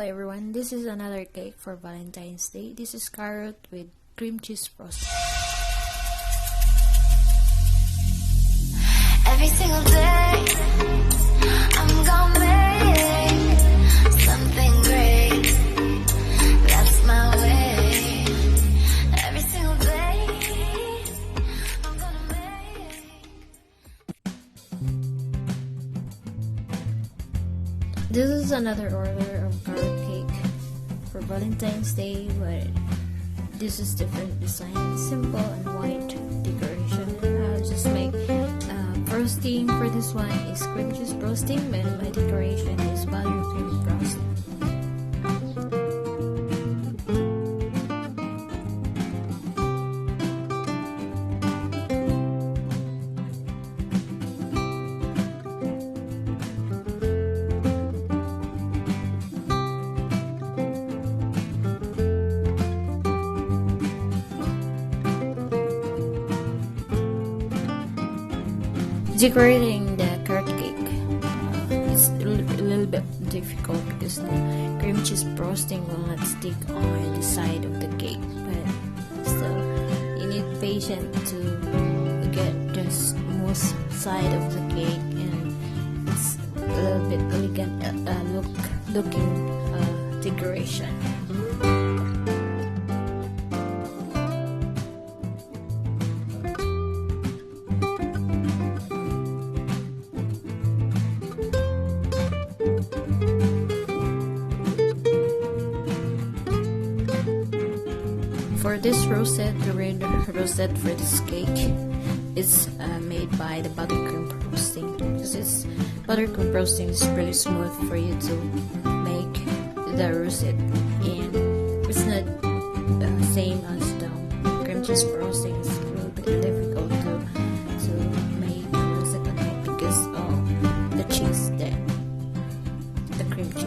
everyone, this is another cake for Valentine's Day. This is carrot with cream cheese frosting. Every single day I'm gonna make something great. That's my way. Every single day I'm gonna make. This is another order of carrot cake for Valentine's Day, but this is different design, simple and white decoration. I'll just make frosting for this one is cream cheese frosting, but my decoration is buttercream frosting. Decorating the carrot cake is a little bit difficult because the cream cheese frosting will not stick on the side of the cake, but still you need patience to get the smooth side of the cake, and it's a little bit elegant looking decoration. For this rosette, the red rosette for this cake is made by the buttercream frosting. Because buttercream frosting is really smooth for you to make the rosette, and it's not same as the cream cheese frosting. It's a little bit difficult to make the rosette on it because of the cheese there, the cream cheese.